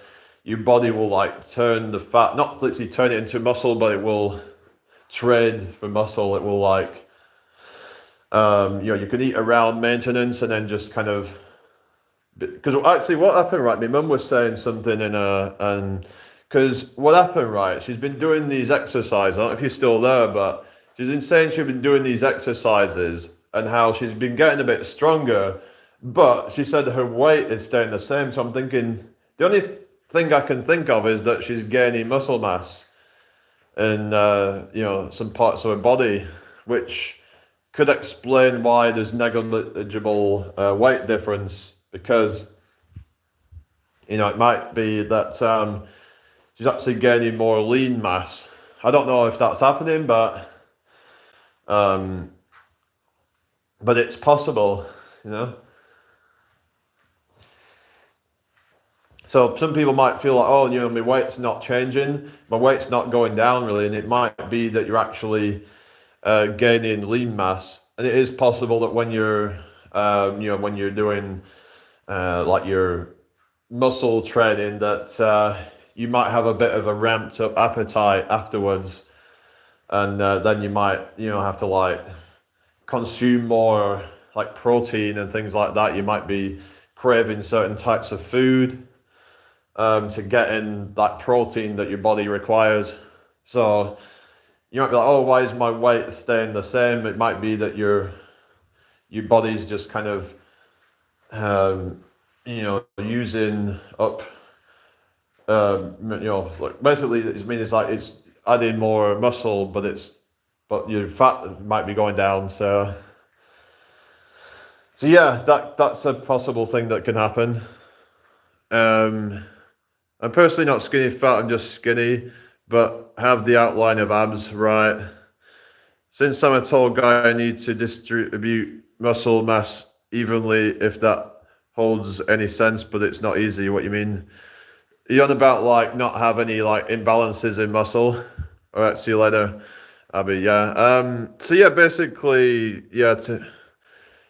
your body will like turn the fat, not literally turn it into muscle, but it will trade for muscle. It will like, you can eat around maintenance and then just kind of, because actually what happened, right, my mum was saying something because what happened, right, she's been doing these exercises, I don't know if you're still there, but she's been saying she's been doing these exercises and how she's been getting a bit stronger, but she said her weight is staying the same. So I'm thinking, the only thing I can think of is that she's gaining muscle mass. in some parts of her body, which could explain why there's negligible weight difference, because it might be that she's actually gaining more lean mass. I don't know if that's happening, um, but it's possible, you know. So some people might feel like, oh, my weight's not changing, my weight's not going down really, and it might be that you're actually gaining lean mass. And it is possible that when you're doing like your muscle training, that you might have a bit of a ramped up appetite afterwards, and then you might have to like consume more like protein and things like that. You might be craving certain types of food to get in that protein that your body requires. So you might be like, oh, why is my weight staying the same? It might be that your body's just kind of using up like basically it's like it's adding more muscle, but your fat might be going down. So yeah, that's a possible thing that can happen. I'm personally not skinny fat, I'm just skinny, but have the outline of abs, right? Since I'm a tall guy, I need to distribute muscle mass evenly, if that holds any sense, but it's not easy. What you mean? You're on about like not have any like imbalances in muscle? All right, see you later, Abby. Yeah. So yeah, basically, yeah,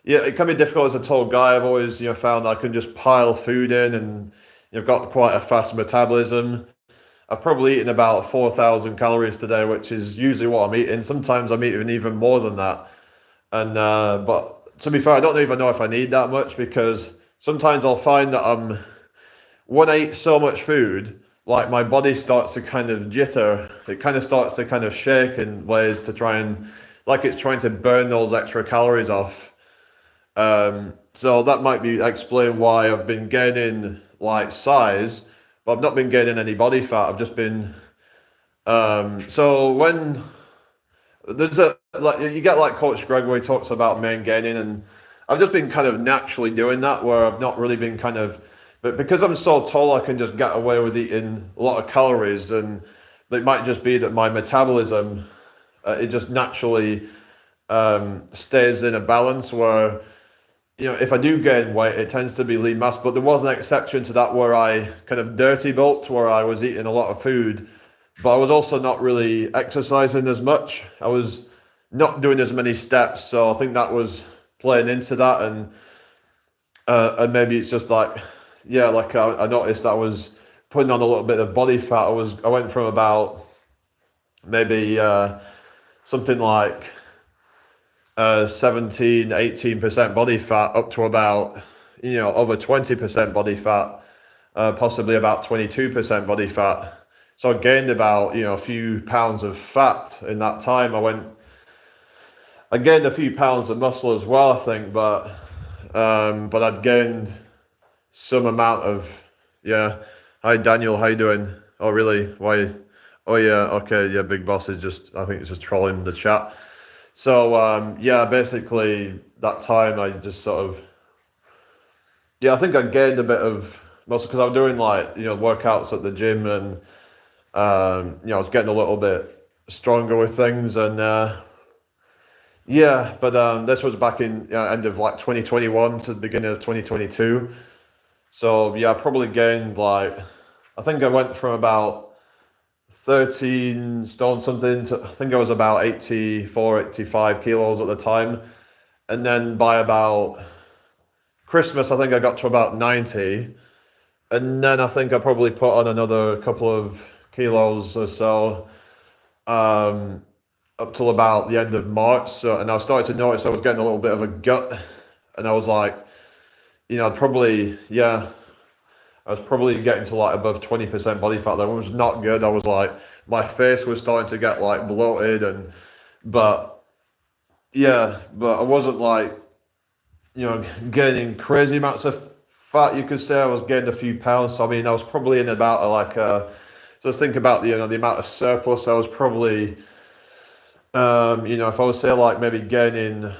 it can be difficult as a tall guy. I've always, found I can just pile food in, and you've got quite a fast metabolism. I've probably eaten about 4,000 calories today, which is usually what I'm eating. Sometimes I'm eating even more than that. And but to be fair, I don't even know if I need that much, because sometimes I'll find that when I eat so much food, like my body starts to kind of jitter. It kind of starts to kind of shake in ways to try and, like it's trying to burn those extra calories off. So that might be explain why I've been gaining like size, but I've not been gaining any body fat. I've just been so when there's like you get like Coach Greg where he talks about main gaining, and I've just been kind of naturally doing that, where I've not really been but because I'm so tall, I can just get away with eating a lot of calories, and it might just be that my metabolism it just naturally stays in a balance where, if I do gain weight, it tends to be lean mass. But there was an exception to that where I kind of dirty bulked, where I was eating a lot of food, but I was also not really exercising as much. I was not doing as many steps, so I think that was playing into that. And maybe it's just like, yeah, like I noticed I was putting on a little bit of body fat. I went from about maybe something like 17, 18% body fat up to about, over 20% body fat, possibly about 22% body fat. So I gained about, a few pounds of fat in that time. I gained a few pounds of muscle as well, I think, but I'd gained some amount of, yeah. Hi Daniel, how you doing? Oh really? Why? Oh yeah, okay, yeah, Big Boss is I think it's just trolling the chat. So yeah, basically that time I just sort of, yeah, I think I gained a bit of muscle because I was doing like, workouts at the gym, and I was getting a little bit stronger with things, and yeah, but this was back in end of like 2021 to the beginning of 2022. So yeah, I probably gained like, I think I went from about 13 stone something to, I think I was about 84, 85 kilos at the time. And then by about Christmas, I think I got to about 90. And then I think I probably put on another couple of kilos or so up till about the end of March. So, and I started to notice I was getting a little bit of a gut. And I was like, probably, yeah, I was probably getting to like above 20% body fat. That was not good. I was like, my face was starting to get like bloated, but yeah, but I wasn't like, gaining crazy amounts of fat, you could say. I was gaining a few pounds. So I mean, I was probably in about like a So let's think about the amount of surplus I was probably, if I was say like maybe gaining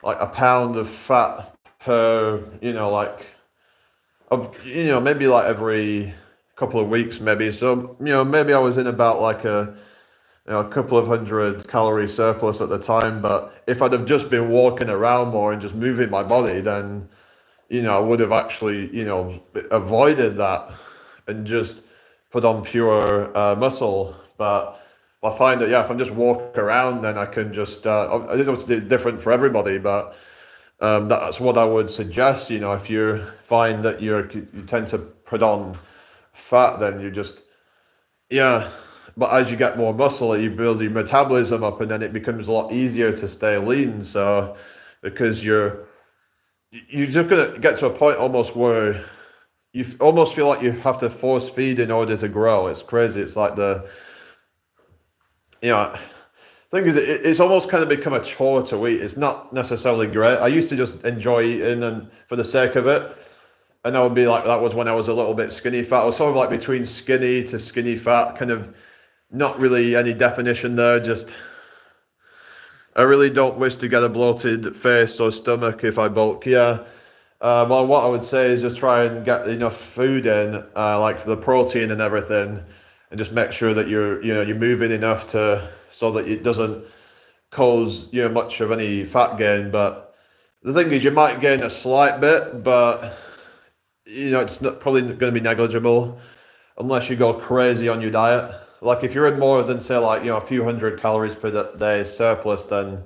like a pound of fat per, maybe like every couple of weeks maybe. So, maybe I was in about like a couple of hundred calorie surplus at the time. But if I'd have just been walking around more and just moving my body, then, I would have actually, avoided that and just put on pure muscle. But I find that, yeah, if I'm just walking around, then I can just, I don't know it's different for everybody, but that's what I would suggest. If you find that you tend to put on fat, then you just, yeah. But as you get more muscle, you build your metabolism up, and then it becomes a lot easier to stay lean. So, because you're just gonna get to a point almost where you almost feel like you have to force feed in order to grow. It's crazy. It's like thing is, it's almost kind of become a chore to eat. It's not necessarily great. I used to just enjoy eating and for the sake of it. And I would be like, that was when I was a little bit skinny fat. I was sort of like between skinny to skinny fat, kind of not really any definition there. Just, I really don't wish to get a bloated face or stomach if I bulk. Yeah. Well, what I would say is just try and get enough food in, like the protein and everything, and just make sure that you're moving enough so that it doesn't cause much of any fat gain. But the thing is, you might gain a slight bit, but it's probably going to be negligible unless you go crazy on your diet. Like if you're in more than say like a few hundred calories per day surplus, then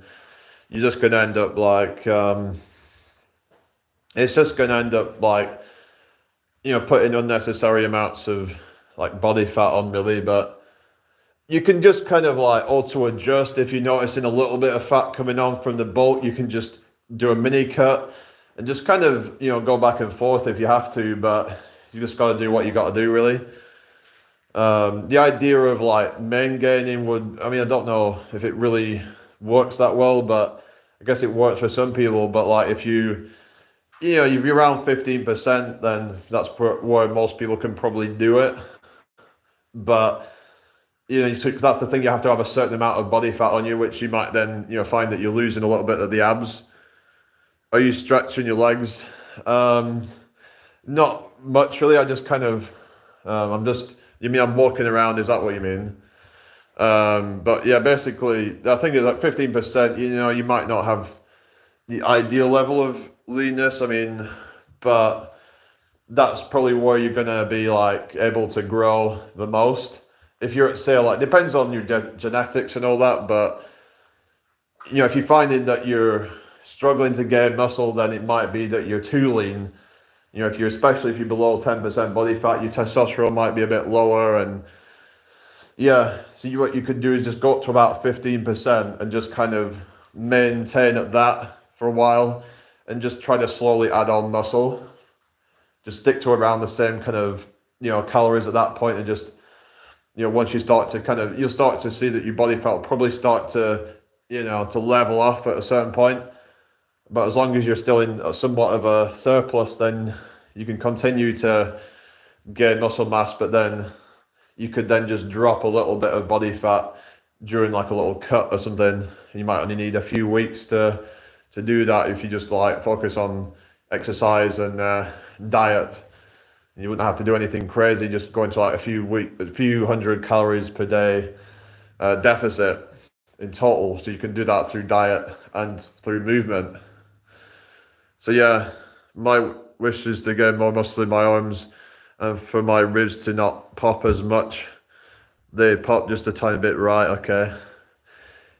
you're just going to end up like it's just going to end up like putting unnecessary amounts of like body fat on really. But you can just kind of like auto adjust. If you're noticing a little bit of fat coming on from the bulk, you can just do a mini cut and just kind of go back and forth if you have to. But you just got to do what you got to do really. The idea of like main gaining I don't know if it really works that well, but I guess it works for some people. But like if if you're around 15%, then that's where most people can probably do it. But so that's the thing, you have to have a certain amount of body fat on you, which you might then find that you're losing a little bit of the abs. Are you stretching your legs? Not much really. I just kind of you mean I'm walking around, is that what you mean? But yeah, basically I think it's like 15%. You might not have the ideal level of leanness, but that's probably where you're gonna be like able to grow the most. If you're at say like, depends on your genetics and all that, but if you're finding that you're struggling to gain muscle, then it might be that you're too lean. Especially if you're below 10% body fat, your testosterone might be a bit lower, and yeah. So what you could do is just go up to about 15% and just kind of maintain at that for a while, and just try to slowly add on muscle. Just stick to around the same kind of calories at that point, and just once you start to you'll start to see that your body fat will probably start to to level off at a certain point. But as long as you're still in somewhat of a surplus, then you can continue to gain muscle mass, but then you could then just drop a little bit of body fat during like a little cut or something. You might only need a few weeks to do that if you just like focus on exercise and diet. You wouldn't have to do anything crazy, just go into like a few hundred calories per day deficit in total. So you can do that through diet and through movement. So yeah, my wish is to gain more muscle in my arms and for my ribs to not pop as much. They pop just a tiny bit, right? Okay.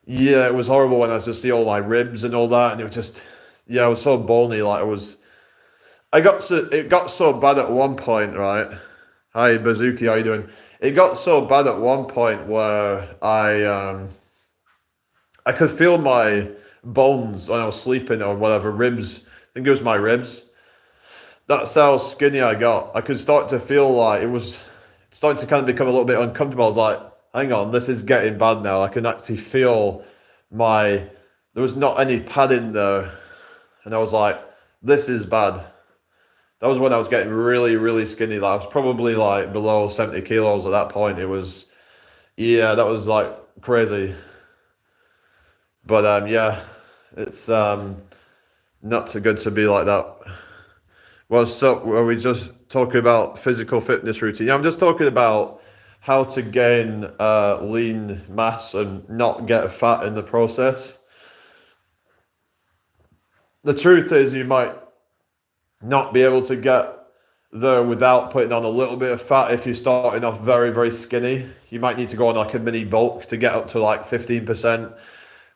Yeah, it was horrible when I just see all my ribs and all that, and it was just, yeah, I was so bony. Like it got so bad at one point, right? Hi, Bazooki, how you doing? It got so bad at one point where I could feel my bones when I was sleeping or whatever, ribs. I think it was my ribs. That's how skinny I got. I could start to feel like it was starting to kind of become a little bit uncomfortable. I was like, hang on, this is getting bad now. I can actually feel there was not any padding there. And I was like, this is bad. That was when I was getting really, really skinny. Like I was probably like below 70 kilos at that point. It was, yeah, that was like crazy. But yeah, it's not so good to be like that. Well, so are we just talking about physical fitness routine? Yeah, I'm just talking about how to gain lean mass and not get fat in the process. The truth is, you might not be able to get there without putting on a little bit of fat if you're starting off very, very skinny. You might need to go on like a mini bulk to get up to like 15%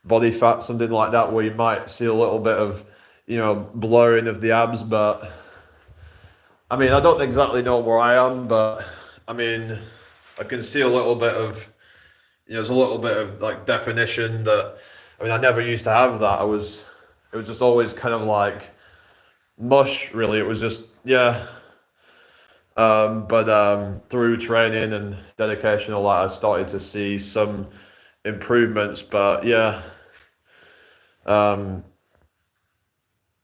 body fat, something like that, where you might see a little bit of, blurring of the abs. But I mean, I don't exactly know where I am, but I mean, I can see a little bit of, there's a little bit of like definition that, I mean, I never used to have that. It was just always kind of like mush, really. It was just, yeah. But through training and dedication, all that, I started to see some improvements. But yeah, well,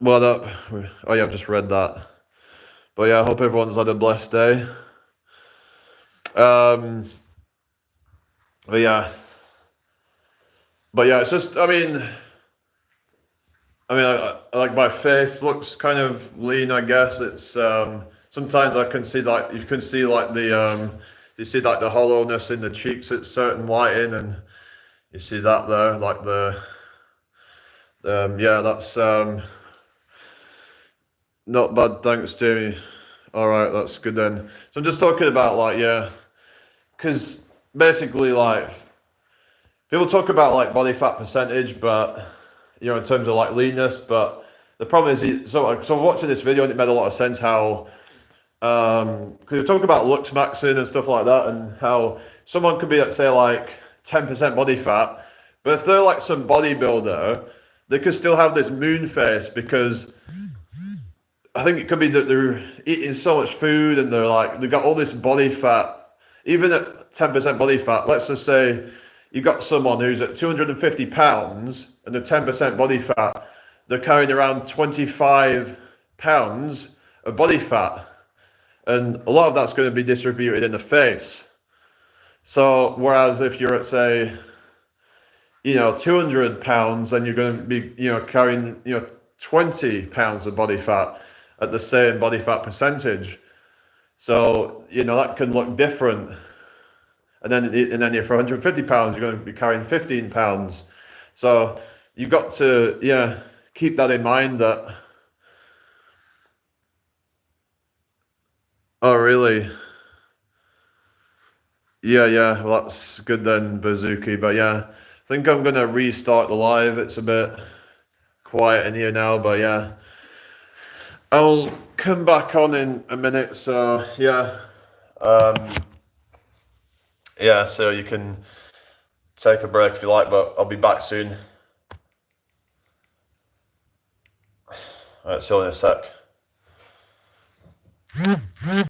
oh yeah, I've just read that. But yeah, I hope everyone's had a blessed day. But yeah, it's just, I mean, I like my face looks kind of lean. I guess it's sometimes I can see like you can see like the you see like the hollowness in the cheeks at certain lighting, and you see that there, like the yeah, that's not bad. Thanks, Jamie. All right, that's good then. So I'm just talking about like, yeah, because basically like people talk about like body fat percentage, but in terms of like leanness, but the problem is, so watching this video and it made a lot of sense how, because you talk about looksmaxxing and stuff like that, and how someone could be, let's say, like 10% body fat, but if they're like some bodybuilder, they could still have this moon face because I think it could be that they're eating so much food and they've got all this body fat, even at 10% body fat. Let's just say you've got someone who's at 250 pounds and they're 10% body fat, they're carrying around 25 pounds of body fat. And a lot of that's going to be distributed in the face. So, whereas if you're at, say, 200 pounds, then you're going to be, carrying, 20 pounds of body fat at the same body fat percentage. So, that can look different. And then if you're 150 pounds, you're going to be carrying 15 pounds. So you've got to, keep that in mind that, oh, really? Yeah, well, that's good then, Bazooki. But yeah, I think I'm going to restart the live. It's a bit quiet in here now, but yeah. I'll come back on in a minute, so yeah. Yeah, so you can take a break if you like, but I'll be back soon. Alright, see you in a sec.